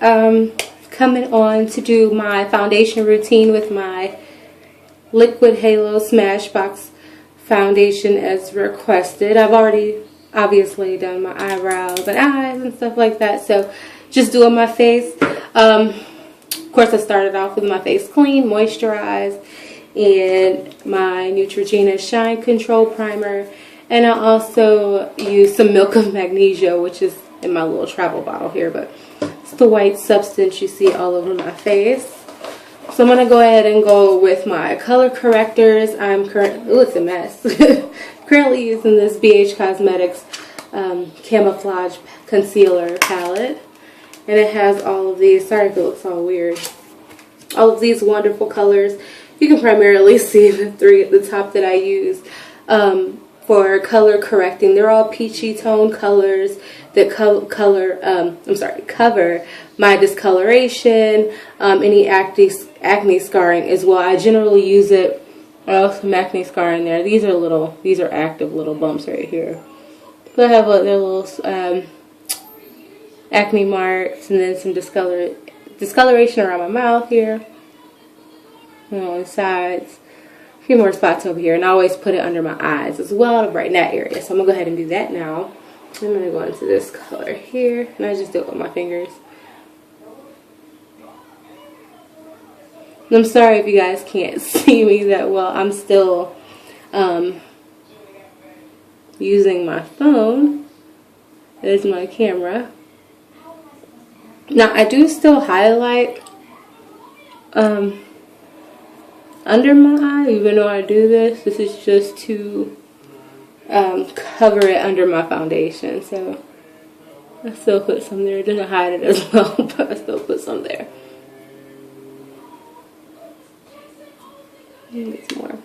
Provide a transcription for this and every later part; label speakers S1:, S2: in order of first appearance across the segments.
S1: coming on to do my foundation routine with my Liquid Halo Smashbox foundation as requested. I've already obviously done my eyebrows and eyes and stuff like that, so just doing my face. Of course, I started off with my face clean, moisturized, and my Neutrogena Shine Control Primer. And I also use some Milk of Magnesia, which is in my little travel bottle here, but it's the white substance you see all over my face. So I'm going to go ahead and go with my color correctors. It's a mess. Currently using this BH Cosmetics Camouflage Concealer Palette. And it has all of these, sorry if it looks all weird, all of these wonderful colors. You can primarily see the three at the top that I use for color correcting. They're all peachy tone colors that cover my discoloration, any acne scarring as well. I generally use it. I also have acne scarring there. These are active little bumps right here. So I have their little acne marks, and then some discoloration around my mouth here, on the sides. A few more spots over here, and I always put it under my eyes as well to brighten that area. So I'm going to go ahead and do that now. I'm going to go into this color here, and I just do it with my fingers. And I'm sorry if you guys can't see me that well. I'm still using my phone as my camera. Now, I do still highlight under my eye, even though I do this. This is just to cover it under my foundation. So I still put some there. It doesn't hide it as well, but I still put some there. Need more.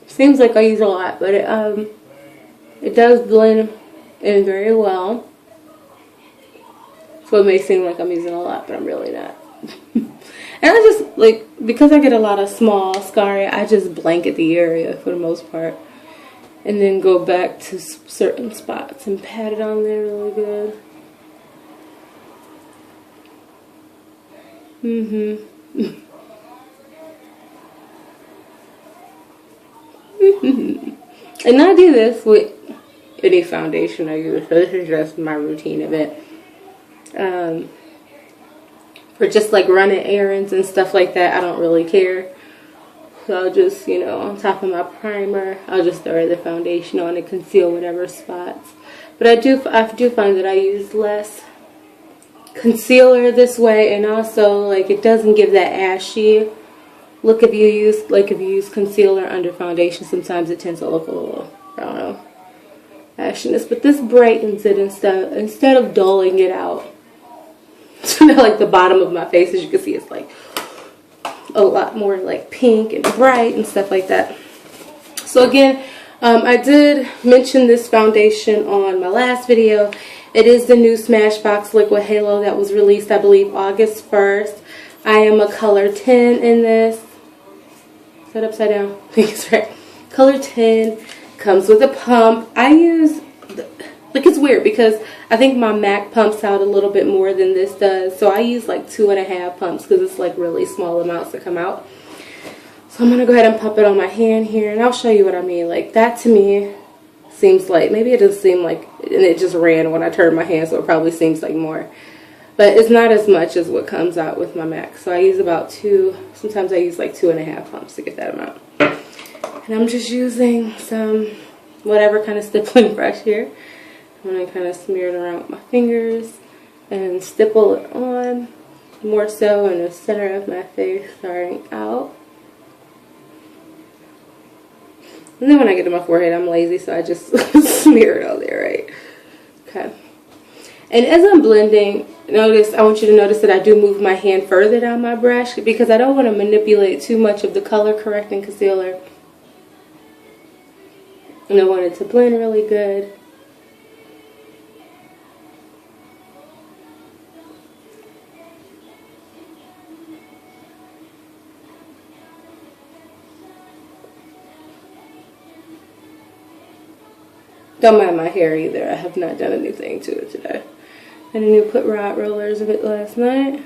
S1: Seems like I use a lot, but it does blend in very well. So it may seem like I'm using a lot, but I'm really not. And I just, because I get a lot of small scarring, I just blanket the area for the most part. And then go back to certain spots and pat it on there really good. And I do this with any foundation I use, so this is just my routine of it. For just like running errands and stuff like that, I don't really care. So I'll just, on top of my primer, I'll just throw the foundation on and conceal whatever spots. But I do find that I use less concealer this way, and also it doesn't give that ashy look if you use concealer under foundation. Sometimes it tends to look a little, I don't know, ashiness. But this brightens it instead of dulling it out. So now the bottom of my face, as you can see, it's a lot more pink and bright and stuff like that. So again, I did mention this foundation on my last video. It is the new Smashbox Liquid Halo that was released, I believe, August 1st. I am a color 10 in this. Is that upside down? I think it's right. Color 10. Comes with a pump. I use, it's weird because I think my MAC pumps out a little bit more than this does. So I use 2.5 pumps because it's really small amounts that come out. So I'm going to go ahead and pump it on my hand here, and I'll show you what I mean. That to me seems maybe it doesn't seem and it just ran when I turned my hand, so it probably seems more. But it's not as much as what comes out with my MAC. So I use about 2, sometimes I use 2.5 pumps to get that amount. And I'm just using some whatever kind of stippling brush here. I'm going to kind of smear it around with my fingers and stipple it on, more so in the center of my face, starting out. And then when I get to my forehead, I'm lazy, so I just smear it on there, right? Okay. And as I'm blending, I want you to notice that I do move my hand further down my brush because I don't want to manipulate too much of the color correcting concealer. And I want it to blend really good. Don't mind my hair either. I have not done anything to it today. I didn't put rod rollers of it last night.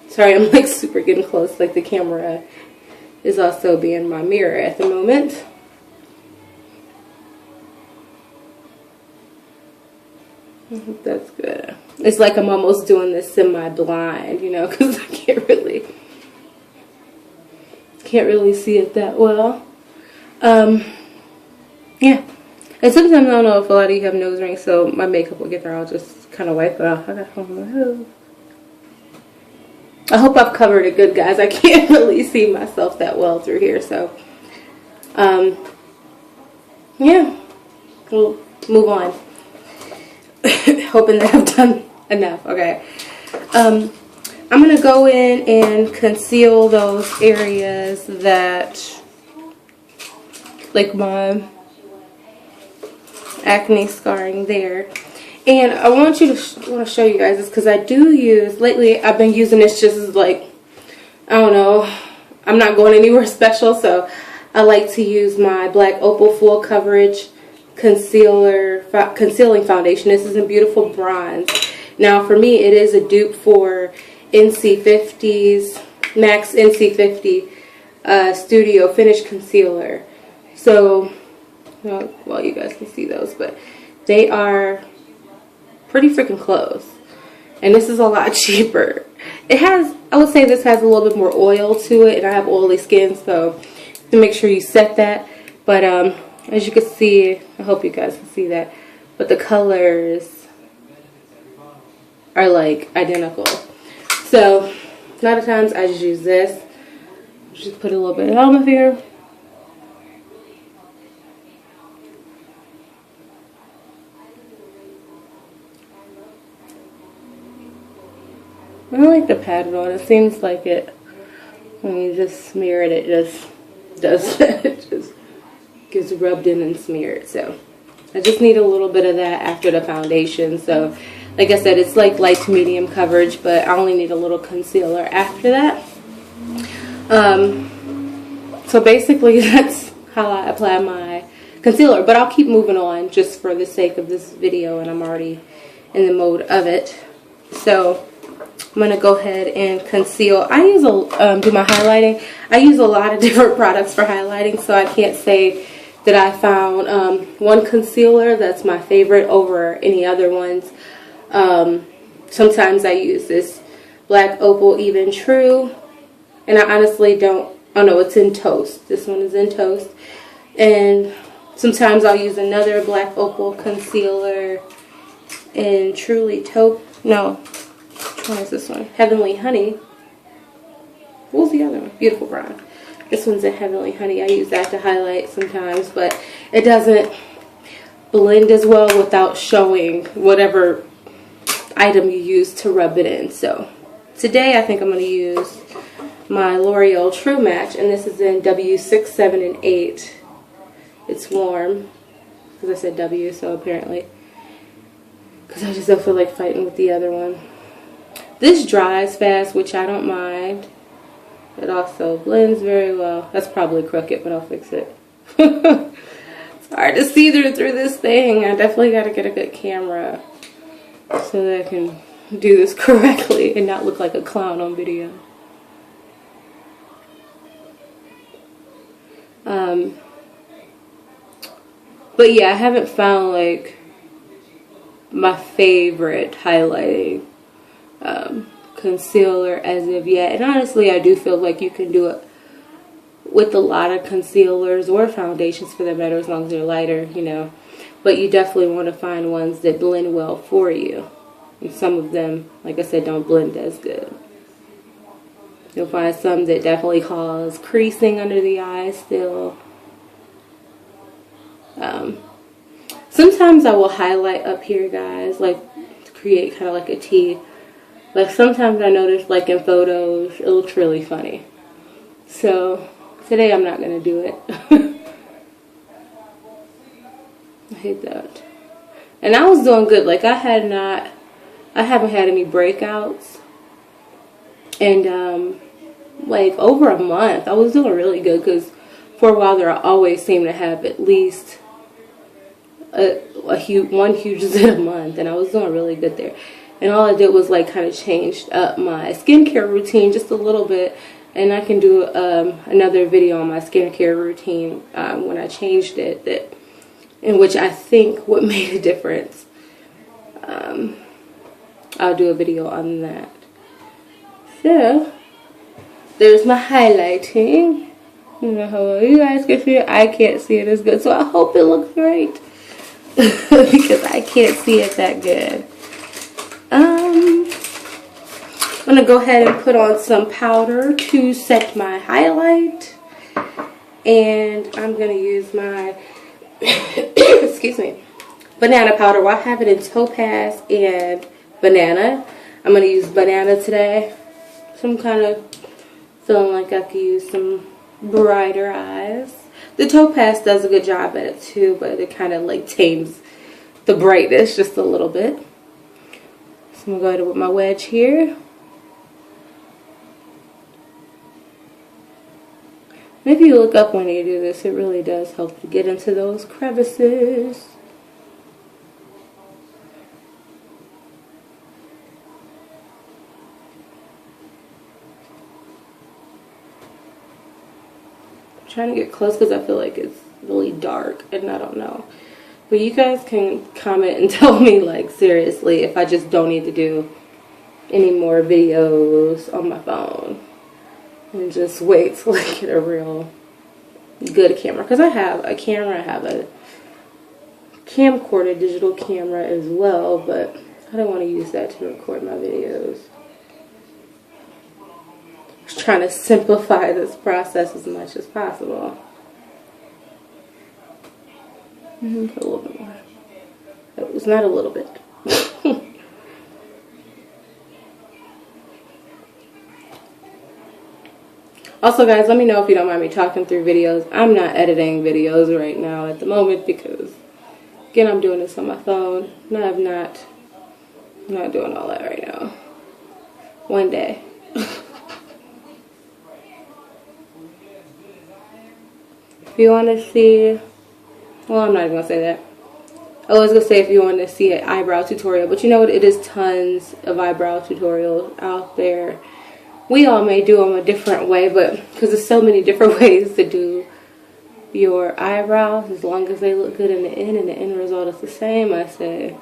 S1: Sorry, I'm like super getting close. Like the camera is also being my mirror at the moment. I hope that's good. It's like I'm almost doing this semi-blind, you know, because I can't really see it that well. Yeah. And sometimes I don't know if a lot of you have nose rings, so my makeup will get there. I'll just kind of wipe it off. I got one on my nose. I hope I've covered it good, guys. I can't really see myself that well through here, so yeah, we'll move on. Hoping that I've done enough. Okay. I'm gonna go in and conceal those areas that, like my acne scarring there. And I want to show you guys this because I do use, lately I've been using this just as like, I don't know, I'm not going anywhere special, so I like to use my Black Opal Full Coverage concealing foundation. This is in beautiful bronze. Now for me it is a dupe for NC50's MAC's NC50 Studio Finish Concealer. So, well, you guys can see those, but they are pretty freaking close. And this is a lot cheaper. It has, I would say this has a little bit more oil to it, and I have oily skin, so to make sure you set that. But as you can see, I hope you guys can see that, but the colors are like identical. So a lot of times I just use this. Just put a little bit of on my finger. I don't like to pat it on. It seems like it, when you just smear it, it just does that. It just gets rubbed in and smeared. So I just need a little bit of that after the foundation. So like I said, it's like light to medium coverage, but I only need a little concealer after that. So basically that's how I apply my concealer. But I'll keep moving on just for the sake of this video, and I'm already in the mode of it. So I'm going to go ahead and conceal. I use do my highlighting. I use a lot of different products for highlighting, so I can't say that I found one concealer that's my favorite over any other ones. Sometimes I use this Black Opal Even True, and I honestly don't, oh no, it's in Toast. This one is in Toast. And sometimes I'll use another Black Opal concealer in Truly Taupe, no, which one is this one? Heavenly Honey. What was the other one? Beautiful Brown. This one's in Heavenly Honey. I use that to highlight sometimes, but it doesn't blend as well without showing whatever item you use to rub it in. So today I think I'm going to use my L'Oreal True Match, and this is in W6, 7, and 8. It's warm, because I said W, so apparently, because I just don't feel like fighting with the other one. This dries fast, which I don't mind. It also blends very well. That's probably crooked, but I'll fix it. It's hard to see through this thing. I definitely got to get a good camera so that I can do this correctly and not look like a clown on video. But yeah, I haven't found like my favorite highlighting concealer as of yet. And honestly, I do feel like you can do it with a lot of concealers or foundations for that matter, as long as they're lighter, you know. But you definitely want to find ones that blend well for you. And some of them, like I said, don't blend as good. You'll find some that definitely cause creasing under the eyes still. Sometimes I will highlight up here, guys, like to create kind of like a T. Like sometimes I notice, like in photos, it looks really funny. So today I'm not going to do it. I hate that. And I was doing good. Like I haven't had any breakouts. And like over a month. I was doing really good because for a while there I always seem to have at least one huge zit a month, and I was doing really good there. And all I did was like kind of changed up my skincare routine just a little bit, and I can do another video on my skincare routine when I changed it, in which I think what made a difference. I'll do a video on that. So there's my highlighting. You know how you guys can see it. I can't see it as good, so I hope it looks great because I can't see it that good. I'm gonna go ahead and put on some powder to set my highlight, and I'm gonna use my excuse me, banana powder. Well, I have it in topaz and banana. I'm gonna use banana today. So I'm kind of feeling like I could use some brighter eyes. The topaz does a good job at it too, but it kind of like tames the brightness just a little bit. So I'm gonna go ahead with my wedge here. If you look up when you do this, it really does help to get into those crevices. I'm trying to get close because I feel like it's really dark and I don't know. But you guys can comment and tell me, like, seriously, if I just don't need to do any more videos on my phone. And just wait till I get a real good camera. Because I have a camera, I have a camcorder digital camera as well, but I don't want to use that to record my videos. Just trying to simplify this process as much as possible. Put a little bit more. It was not a little bit. Also, guys, let me know if you don't mind me talking through videos. I'm not editing videos right now at the moment because, again, I'm doing this on my phone. No, I'm not doing all that right now. One day. If you want to see, well, I'm not even going to say that. I was going to say if you want to see an eyebrow tutorial, but you know what? It is tons of eyebrow tutorials out there. We all may do them a different way, but because there's so many different ways to do your eyebrows, as long as they look good in the end and the end result is the same, I say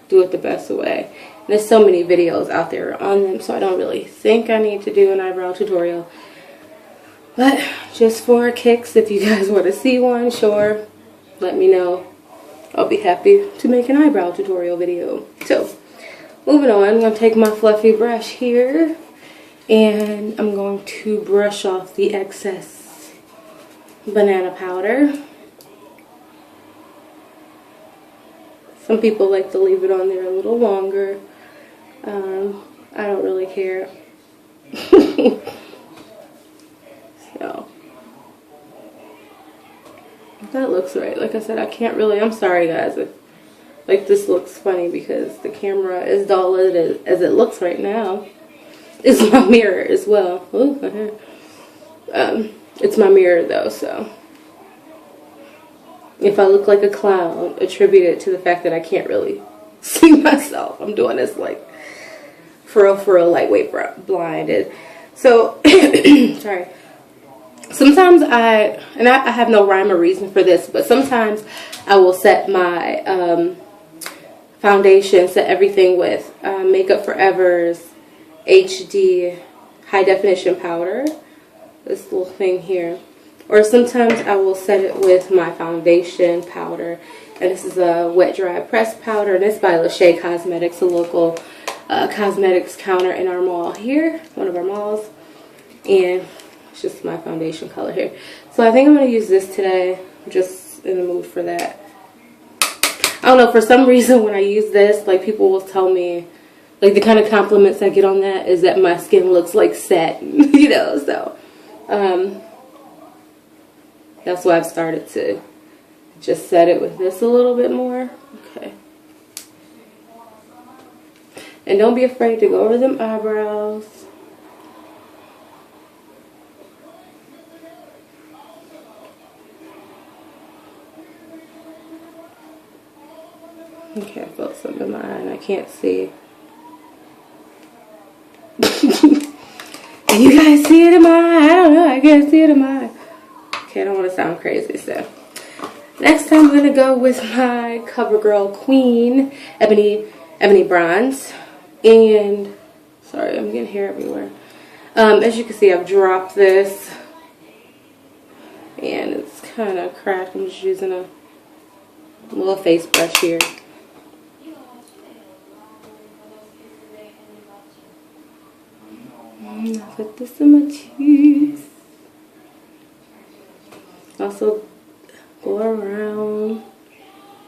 S1: do it the best way. And there's so many videos out there on them, so I don't really think I need to do an eyebrow tutorial. But just for kicks, if you guys want to see one, sure, let me know. I'll be happy to make an eyebrow tutorial video. So, moving on, I'm going to take my fluffy brush here. And I'm going to brush off the excess banana powder. Some people like to leave it on there a little longer. I don't really care. So, that looks right. Like I said, I can't really, I'm sorry guys, if like this looks funny because the camera is dull as it looks right now. It's my mirror as well. Ooh, my hair. It's my mirror though, so if I look like a clown, attribute it to the fact that I can't really see myself. I'm doing this like for real, lightweight blinded. So, sorry. Sometimes I have no rhyme or reason for this, but sometimes I will set my foundation, set everything with Makeup Forever's HD high definition powder, this little thing here, or sometimes I will set it with my foundation powder, and this is a wet dry press powder, and it's by Lachey Cosmetics, a local cosmetics counter in our mall here, one of our malls, and it's just my foundation color here. So I think I'm going to use this today. I'm just in the mood for that. I don't know, for some reason when I use this, like people will tell me, like the kind of compliments I get on that is that my skin looks like satin, you know, so that's why I've started to just set it with this a little bit more. Okay. And don't be afraid to go over them eyebrows. Okay, I felt something in my eye and I can't see. Can you guys see it in my eye? I don't know. I can't see it in my eye. Okay, I don't want to sound crazy, so. Next time I'm going to go with my CoverGirl Queen Ebony Bronze. And, sorry, I'm getting hair everywhere. As you can see, I've dropped this. And it's kind of cracked. I'm just using a little face brush here. I'll put this in my teeth. Also go around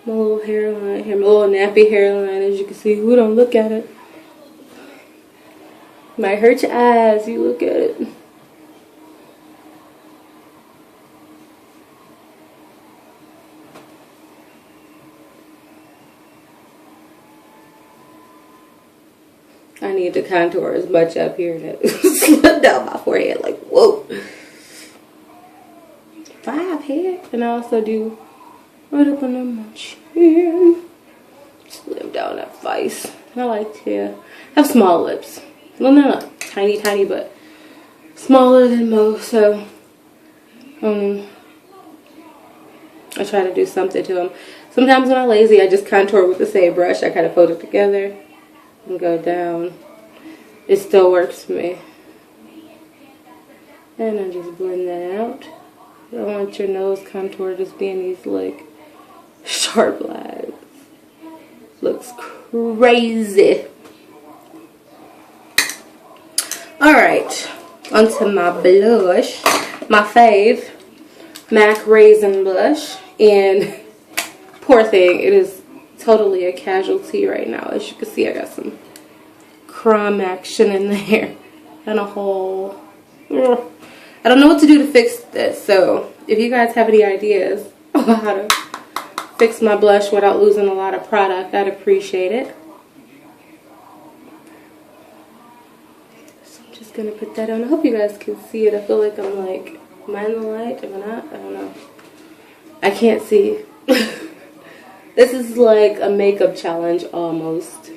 S1: my little hairline here, my little nappy hairline. As you can see, who don't look at it. Might hurt your eyes, you look at it. I need to contour as much up here that slipped down my forehead. Like, whoa. 5 here. And I also do right up under my chin. Slim down that face. I like to have small lips. Well, not tiny, tiny, but smaller than most. So, I try to do something to them. Sometimes when I'm lazy, I just contour with the same brush. I kind of fold it together and go down. It still works for me. And I just blend that out. I don't want your nose contour just being these like sharp lines. Looks crazy. Alright, onto my blush. My fave, MAC Raisin Blush. And poor thing, it is totally a casualty right now. As you can see, I got some crumb action in there and a hole. I don't know what to do to fix this, so if you guys have any ideas about how to fix my blush without losing a lot of product, I'd appreciate it. So I'm just gonna put that on. I hope you guys can see it. I feel like I'm like, am I in the light? Am I not? I don't know. I can't see. This is like a makeup challenge almost.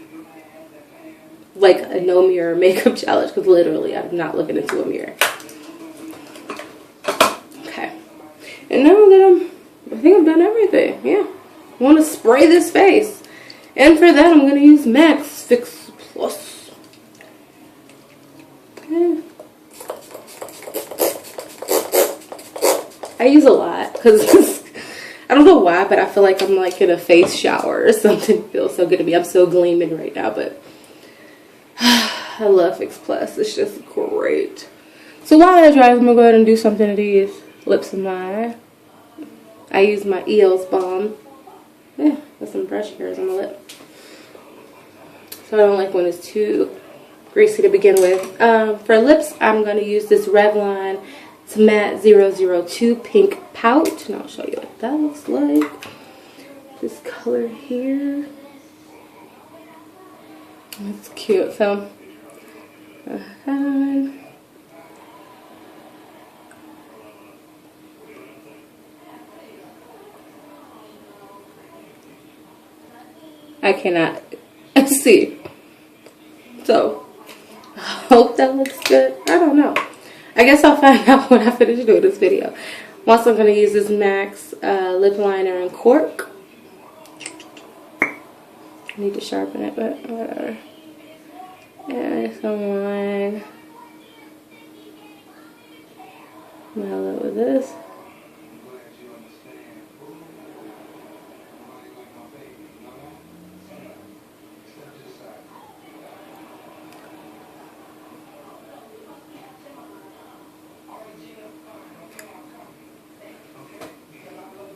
S1: Like a no mirror makeup challenge, because literally I'm not looking into a mirror. Okay. And now that I think I've done everything. Yeah. I want to spray this face. And for that I'm going to use MAC Fix Plus. Okay. I use a lot because I don't know why, but I feel like I'm like in a face shower or something. It feels so good to me. I'm so gleaming right now, but I love Fix Plus. It's just great. So while I dry, I'm going to go ahead and do something to these lips of mine. I use my Eels Balm. Yeah, with some brush hairs on my lip. So I don't like when it's too greasy to begin with. For lips, I'm going to use this Revlon Matte 002 Pink Pout. And I'll show you what that looks like. This color here. It's cute. So, I cannot see. So, I hope that looks good. I don't know. I guess I'll find out when I finish doing this video. I'm also going to use this MAC lip liner in Cork. I need to sharpen it, but whatever. And some line. Mellow with this.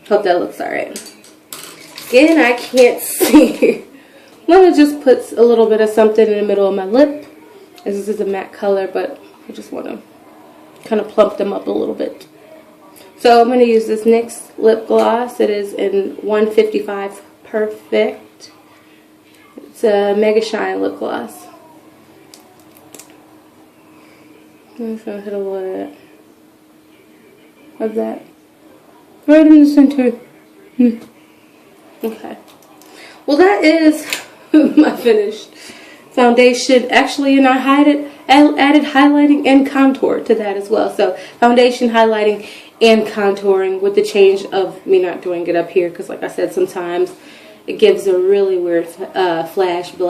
S1: Hope that looks alright. Again, I can't see. I'm going to just put a little bit of something in the middle of my lip. This is a matte color, but I just want to kind of plump them up a little bit. So I'm going to use this NYX lip gloss. It is in 155 Perfect. It's a Mega Shine lip gloss. I'm just going to hit a little bit of that right in the center. Okay. Well, that is my finished foundation. Actually, and I added highlighting and contour to that as well. So foundation, highlighting, and contouring, with the change of me not doing it up here, because like I said, sometimes it gives a really weird flashback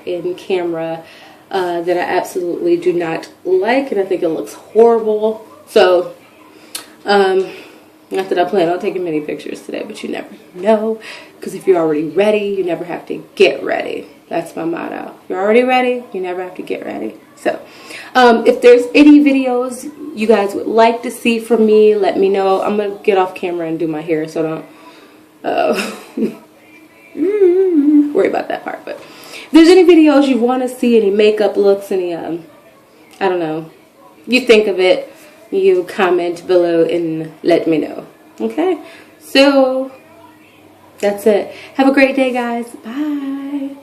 S1: in camera that I absolutely do not like, and I think it looks horrible. So not that I plan on taking many pictures today, but you never know, because if you're already ready, you never have to get ready. That's my motto. If you're already ready, you never have to get ready. So if there's any videos you guys would like to see from me, let me know. I'm going to get off camera and do my hair, so don't worry about that part. But if there's any videos you want to see, any makeup looks, any, I don't know, you think of it, you comment below and let me know. Okay? So, that's it. Have a great day, guys. Bye.